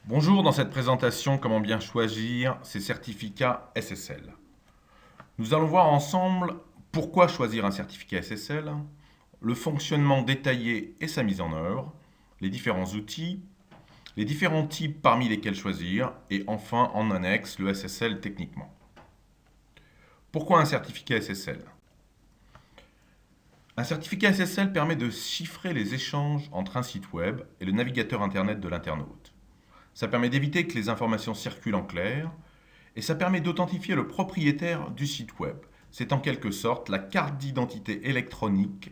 Bonjour, dans cette présentation, comment bien choisir ces certificats SSL. Nous allons voir ensemble pourquoi choisir un certificat SSL, le fonctionnement détaillé et sa mise en œuvre, les différents outils, les différents types parmi lesquels choisir, et enfin en annexe le SSL techniquement. Pourquoi un certificat SSL? Un certificat SSL permet de chiffrer les échanges entre un site web et le navigateur Internet de l'internaute. Ça permet d'éviter que les informations circulent en clair et ça permet d'authentifier le propriétaire du site web. C'est en quelque sorte la carte d'identité électronique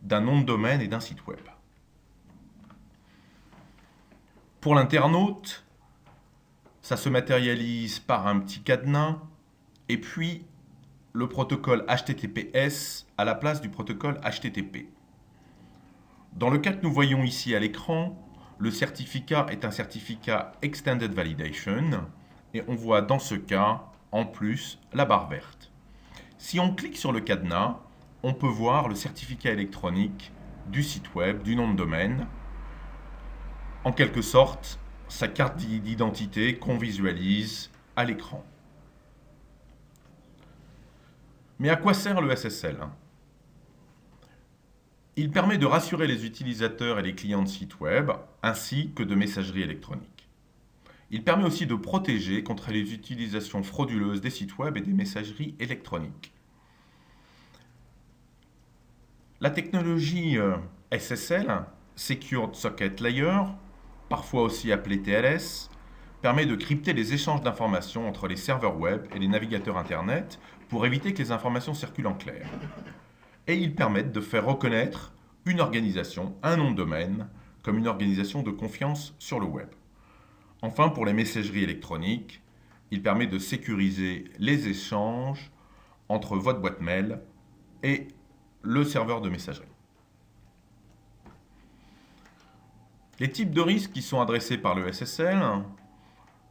d'un nom de domaine et d'un site web. Pour l'internaute, ça se matérialise par un petit cadenas et puis le protocole HTTPS à la place du protocole HTTP. Dans le cas que nous voyons ici à l'écran, le certificat est un certificat Extended Validation et on voit dans ce cas, en plus, la barre verte. Si on clique sur le cadenas, on peut voir le certificat électronique du site web, du nom de domaine, en quelque sorte, sa carte d'identité qu'on visualise à l'écran. Mais à quoi sert le SSL? Il permet de rassurer les utilisateurs et les clients de sites web, ainsi que de messagerie électronique. Il permet aussi de protéger contre les utilisations frauduleuses des sites web et des messageries électroniques. La technologie SSL, Secured Socket Layer, parfois aussi appelée TLS, permet de crypter les échanges d'informations entre les serveurs web et les navigateurs Internet pour éviter que les informations circulent en clair. Et ils permettent de faire reconnaître une organisation, un nom de domaine, comme une organisation de confiance sur le web. Enfin, pour les messageries électroniques, il permet de sécuriser les échanges entre votre boîte mail et le serveur de messagerie. Les types de risques qui sont adressés par le SSL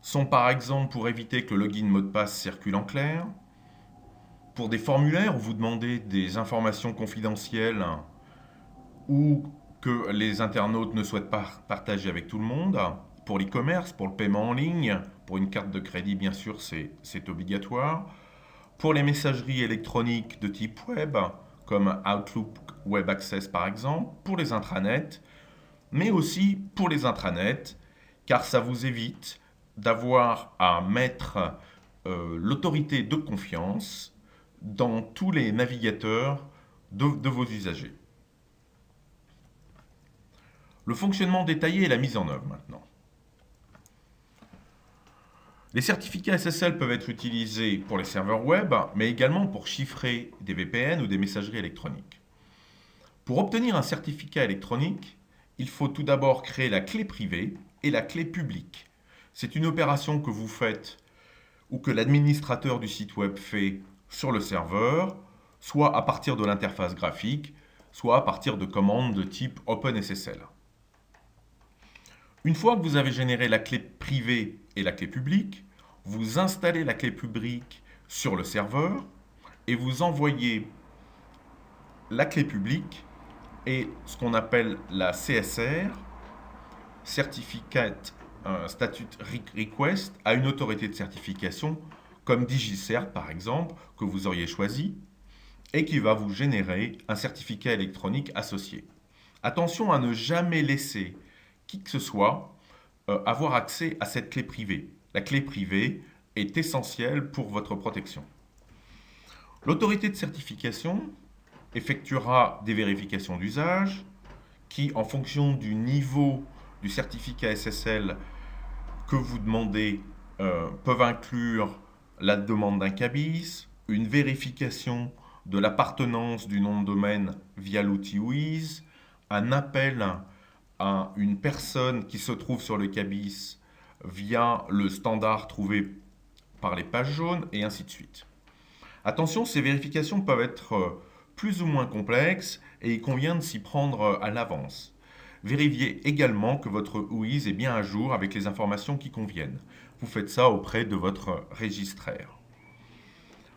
sont par exemple pour éviter que le login mot de passe circule en clair, pour des formulaires où vous demandez des informations confidentielles ou que les internautes ne souhaitent pas partager avec tout le monde, pour l'e-commerce, pour le paiement en ligne, pour une carte de crédit bien sûr c'est obligatoire, pour les messageries électroniques de type web, comme Outlook Web Access par exemple, pour les intranets, mais aussi pour les intranets, car ça vous évite d'avoir à mettre l'autorité de confiance dans tous les navigateurs de vos usagers. Le fonctionnement détaillé et la mise en œuvre maintenant. Les certificats SSL peuvent être utilisés pour les serveurs web, mais également pour chiffrer des VPN ou des messageries électroniques. Pour obtenir un certificat électronique, il faut tout d'abord créer la clé privée et la clé publique. C'est une opération que vous faites ou que l'administrateur du site web fait sur le serveur, soit à partir de l'interface graphique, soit à partir de commandes de type OpenSSL. Une fois que vous avez généré la clé privée et la clé publique, vous installez la clé publique sur le serveur et vous envoyez la clé publique et ce qu'on appelle la CSR, Certificate Statute Request, à une autorité de certification comme DigiCert par exemple, que vous auriez choisi, et qui va vous générer un certificat électronique associé. Attention à ne jamais laisser qui que ce soit avoir accès à cette clé privée. La clé privée est essentielle pour votre protection. L'autorité de certification effectuera des vérifications d'usage qui, en fonction du niveau du certificat SSL que vous demandez, peuvent inclure la demande d'un CABIS, une vérification de l'appartenance du nom de domaine via l'outil WHOIS, un appel à une personne qui se trouve sur le CABIS via le standard trouvé par les pages jaunes, et ainsi de suite. Attention, ces vérifications peuvent être plus ou moins complexes et il convient de s'y prendre à l'avance. Vérifiez également que votre WHOIS est bien à jour avec les informations qui conviennent. Vous faites ça auprès de votre registraire.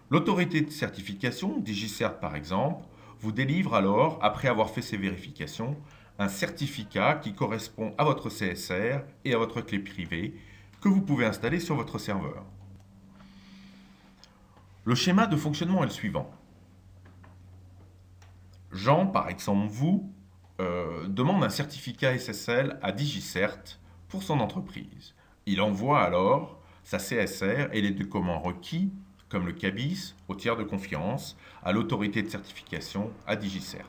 L'autorité de certification, DigiCert par exemple, vous délivre alors, après avoir fait ces vérifications, un certificat qui correspond à votre CSR et à votre clé privée que vous pouvez installer sur votre serveur. Le schéma de fonctionnement est le suivant. Jean, par exemple, demande un certificat SSL à DigiCert pour son entreprise. Il envoie alors sa CSR et les documents requis, comme le CABIS, au tiers de confiance, à l'autorité de certification, à DigiCert.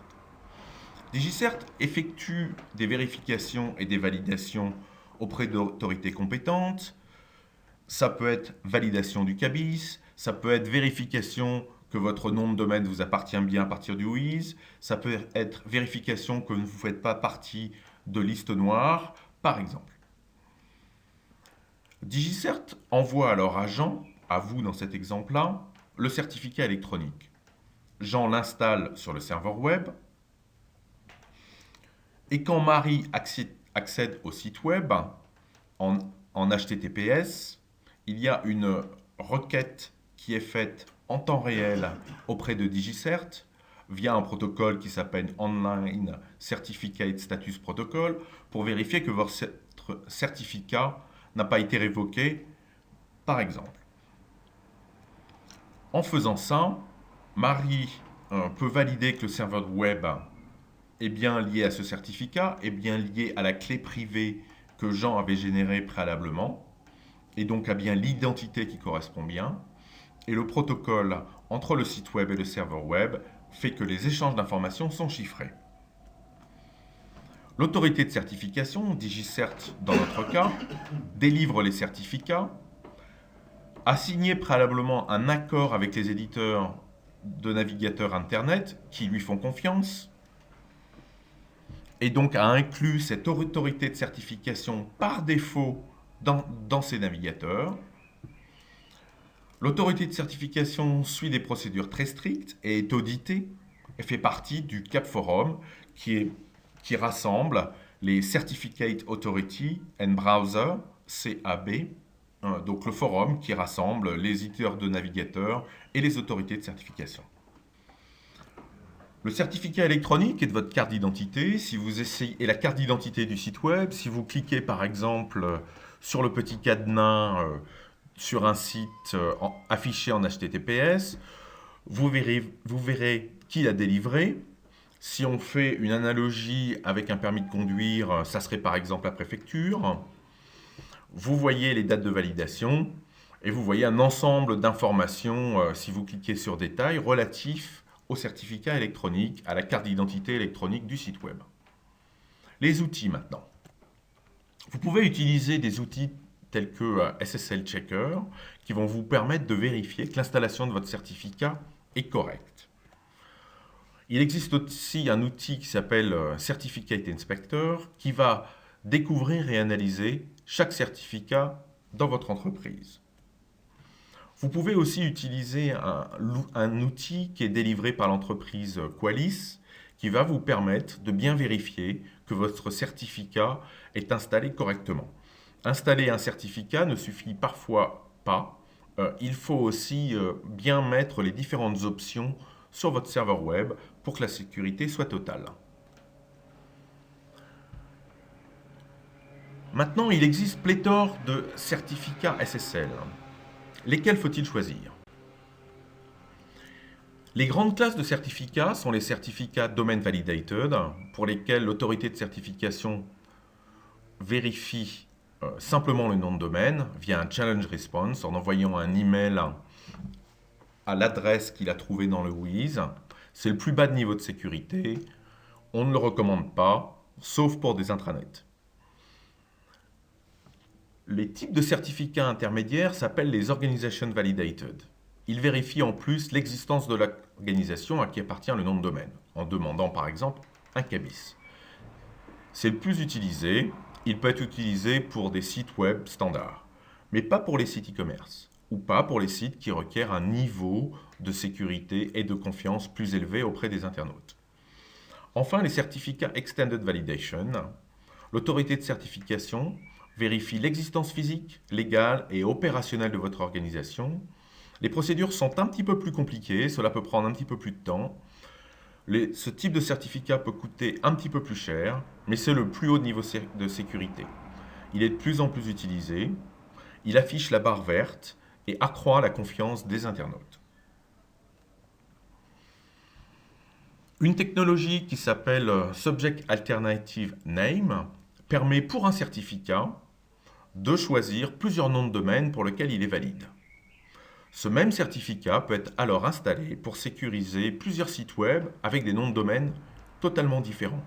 DigiCert effectue des vérifications et des validations auprès d'autorités compétentes. Ça peut être validation du CABIS, ça peut être vérification que votre nom de domaine vous appartient bien à partir du WHOIS, ça peut être vérification que vous ne faites pas partie de liste noire, par exemple. DigiCert envoie alors à Jean, à vous dans cet exemple-là, le certificat électronique. Jean l'installe sur le serveur web, et quand Marie accède au site web en HTTPS, il y a une requête qui est faite en temps réel auprès de DigiCert via un protocole qui s'appelle Online Certificate Status Protocol pour vérifier que votre certificat n'a pas été révoqué, par exemple. En faisant ça, Marie peut valider que le serveur web est bien lié à ce certificat, est bien lié à la clé privée que Jean avait générée préalablement, et donc a bien l'identité qui correspond bien. Et le protocole entre le site web et le serveur web fait que les échanges d'informations sont chiffrés. L'autorité de certification, DigiCert dans notre cas, délivre les certificats, a signé préalablement un accord avec les éditeurs de navigateurs Internet qui lui font confiance, et donc a inclus cette autorité de certification par défaut dans ces navigateurs. L'autorité de certification suit des procédures très strictes et est auditée et fait partie du CAP Forum qui rassemble les Certificate Authority and Browser, CAB, donc le forum qui rassemble les éditeurs de navigateurs et les autorités de certification. Le certificat électronique est de votre carte d'identité. Si vous essayez, et la carte d'identité du site web, si vous cliquez par exemple sur le petit cadenas sur un site affiché en HTTPS, vous verrez qui l'a délivré. Si on fait une analogie avec un permis de conduire, ça serait par exemple la préfecture. Vous voyez les dates de validation et vous voyez un ensemble d'informations, si vous cliquez sur détails, relatifs au certificat électronique, à la carte d'identité électronique du site web. Les outils maintenant. Vous pouvez utiliser des outils tels que SSL Checker qui vont vous permettre de vérifier que l'installation de votre certificat est correcte. Il existe aussi un outil qui s'appelle Certificate Inspector qui va découvrir et analyser chaque certificat dans votre entreprise. Vous pouvez aussi utiliser un outil qui est délivré par l'entreprise Qualys qui va vous permettre de bien vérifier que votre certificat est installé correctement. Installer un certificat ne suffit parfois pas. Il faut aussi bien mettre les différentes options sur votre serveur web pour que la sécurité soit totale. Maintenant, il existe pléthore de certificats SSL. Lesquels faut-il choisir? Les grandes classes de certificats sont les certificats Domain Validated, pour lesquels l'autorité de certification vérifie simplement le nom de domaine via un challenge response en envoyant un email à l'adresse qu'il a trouvée dans le WHOIS. C'est le plus bas de niveau de sécurité. On ne le recommande pas, sauf pour des intranets. Les types de certificats intermédiaires s'appellent les Organization Validated. Ils vérifient en plus l'existence de l'organisation à qui appartient le nom de domaine, en demandant par exemple un CABIS. C'est le plus utilisé. Il peut être utilisé pour des sites web standards, mais pas pour les sites e-commerce, ou pas pour les sites qui requièrent un niveau de sécurité et de confiance plus élevé auprès des internautes. Enfin, les certificats Extended Validation. L'autorité de certification vérifie l'existence physique, légale et opérationnelle de votre organisation. Les procédures sont un petit peu plus compliquées, cela peut prendre un petit peu plus de temps. Ce type de certificat peut coûter un petit peu plus cher, mais c'est le plus haut niveau de sécurité. Il est de plus en plus utilisé, il affiche la barre verte et accroît la confiance des internautes. Une technologie qui s'appelle Subject Alternative Name permet pour un certificat de choisir plusieurs noms de domaine pour lesquels il est valide. Ce même certificat peut être alors installé pour sécuriser plusieurs sites web avec des noms de domaine totalement différents.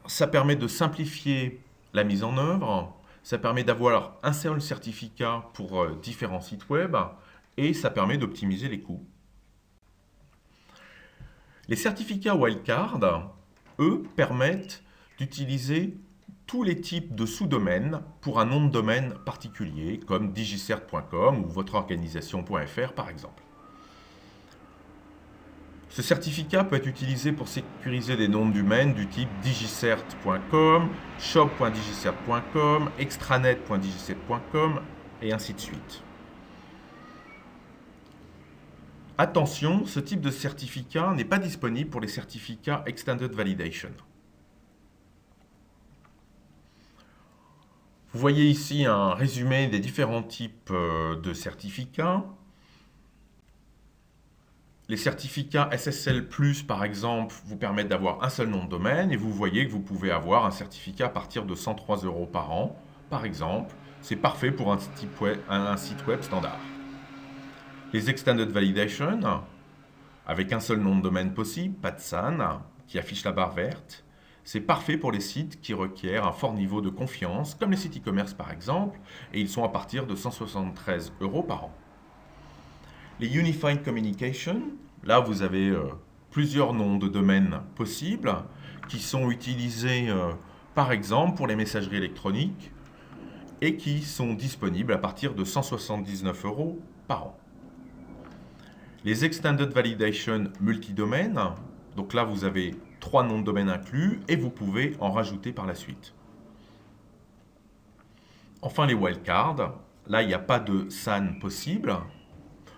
Ça permet de simplifier la mise en œuvre, ça permet d'avoir un seul certificat pour différents sites web et ça permet d'optimiser les coûts. Les certificats wildcard, eux, permettent d'utiliser tous les types de sous-domaines pour un nom de domaine particulier, comme digicert.com ou votreorganisation.fr par exemple. Ce certificat peut être utilisé pour sécuriser des noms de domaine du type digicert.com, shop.digicert.com, extranet.digicert.com et ainsi de suite. Attention, ce type de certificat n'est pas disponible pour les certificats Extended Validation. Vous voyez ici un résumé des différents types de certificats. Les certificats SSL+, par exemple, vous permettent d'avoir un seul nom de domaine et vous voyez que vous pouvez avoir un certificat à partir de 103 € par an, par exemple. C'est parfait pour un site web standard. Les Extended Validation, avec un seul nom de domaine possible, pas de SAN, qui affiche la barre verte, c'est parfait pour les sites qui requièrent un fort niveau de confiance, comme les sites e-commerce par exemple, et ils sont à partir de 173 € par an. Les Unified Communication, là vous avez plusieurs noms de domaine possibles qui sont utilisés par exemple pour les messageries électroniques et qui sont disponibles à partir de 179 € par an. Les Extended Validation multidomaine, donc là vous avez 3 noms de domaine inclus et vous pouvez en rajouter par la suite. Enfin les wildcards, là il n'y a pas de SAN possible.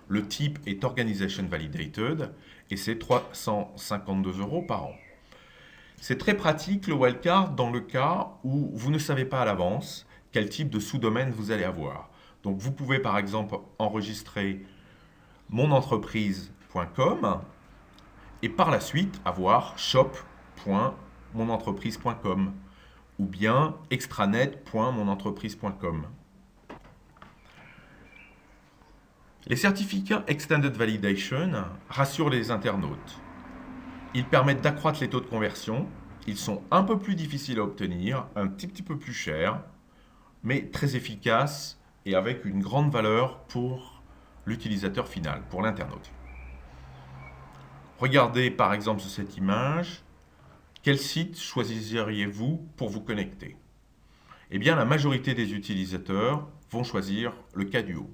Le type est Organization Validated et c'est 352 € par an. C'est très pratique le wildcard dans le cas où vous ne savez pas à l'avance quel type de sous-domaine vous allez avoir. Donc vous pouvez par exemple enregistrer monentreprise.com et par la suite avoir shop.monentreprise.com ou bien extranet.monentreprise.com. Les certificats Extended Validation rassurent les internautes. Ils permettent d'accroître les taux de conversion, ils sont un peu plus difficiles à obtenir, un petit peu plus chers, mais très efficaces et avec une grande valeur pour l'utilisateur final, pour l'internaute. Regardez par exemple sur cette image, quel site choisiriez-vous pour vous connecter? Eh bien, la majorité des utilisateurs vont choisir le cas du haut.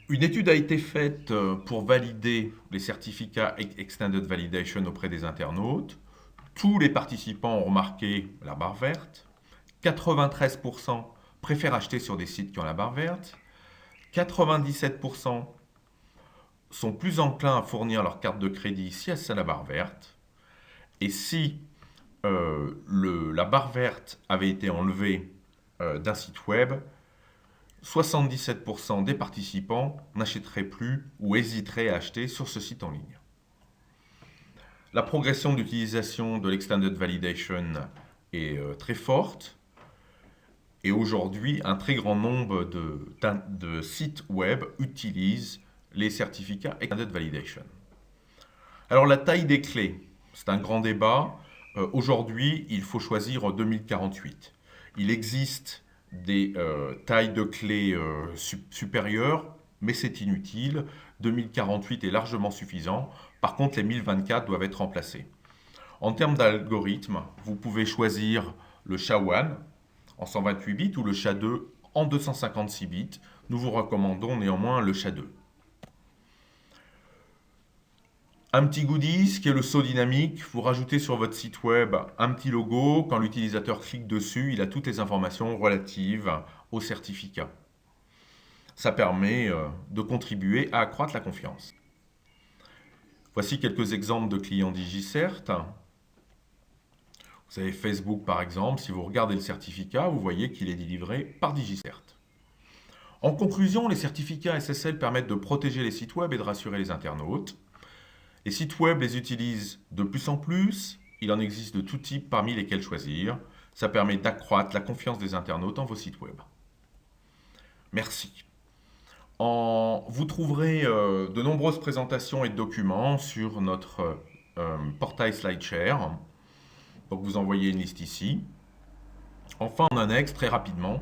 Une étude a été faite pour valider les certificats Extended Validation auprès des internautes. Tous les participants ont remarqué la barre verte. 93% préfèrent acheter sur des sites qui ont la barre verte. 97% sont plus enclins à fournir leur carte de crédit si elle a la barre verte. Et si la barre verte avait été enlevée d'un site web, 77% des participants n'achèteraient plus ou hésiteraient à acheter sur ce site en ligne. La progression d'utilisation de l'Extended Validation est très forte et aujourd'hui, un très grand nombre de sites web utilisent les certificats Extended Validation. Alors la taille des clés, c'est un grand débat. Aujourd'hui, il faut choisir en 2048. Il existe des tailles de clés supérieures, mais c'est inutile. 2048 est largement suffisant. Par contre, les 1024 doivent être remplacés. En termes d'algorithme, vous pouvez choisir le SHA-1 en 128 bits ou le SHA-2 en 256 bits. Nous vous recommandons néanmoins le SHA-2. Un petit goodies qui est le saut dynamique, vous rajoutez sur votre site web un petit logo, quand l'utilisateur clique dessus, il a toutes les informations relatives au certificat. Ça permet de contribuer à accroître la confiance. Voici quelques exemples de clients DigiCert. Vous avez Facebook par exemple, si vous regardez le certificat, vous voyez qu'il est délivré par DigiCert. En conclusion, les certificats SSL permettent de protéger les sites web et de rassurer les internautes. Les sites web les utilisent de plus en plus, il en existe de tout type parmi lesquels choisir. Ça permet d'accroître la confiance des internautes en vos sites web. Merci. Vous trouverez de nombreuses présentations et documents sur notre portail SlideShare. Donc vous envoyez une liste ici. Enfin, en annexe, très rapidement,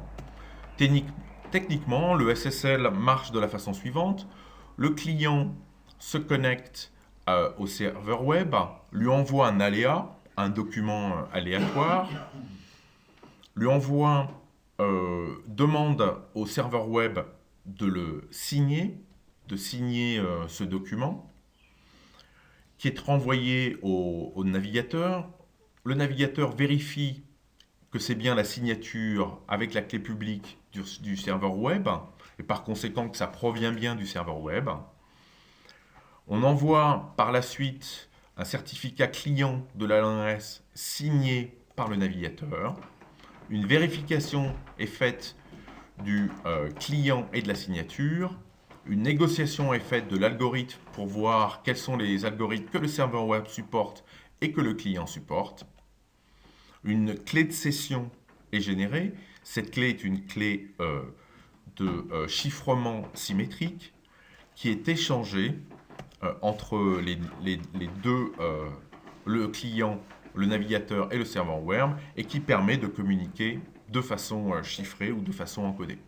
techniquement, le SSL marche de la façon suivante. Le client se connecte au serveur web, lui envoie un aléa, un document aléatoire, lui demande au serveur web de le signer, ce document, qui est renvoyé au navigateur. Le navigateur vérifie que c'est bien la signature avec la clé publique du serveur web, et par conséquent que ça provient bien du serveur web. On envoie par la suite un certificat client de la LANS signé par le navigateur. Une vérification est faite du client et de la signature. Une négociation est faite de l'algorithme pour voir quels sont les algorithmes que le serveur web supporte et que le client supporte. Une clé de session est générée. Cette clé est une clé de chiffrement symétrique qui est échangée entre les deux, le client, le navigateur et le serveur web, et qui permet de communiquer de façon chiffrée ou de façon encodée.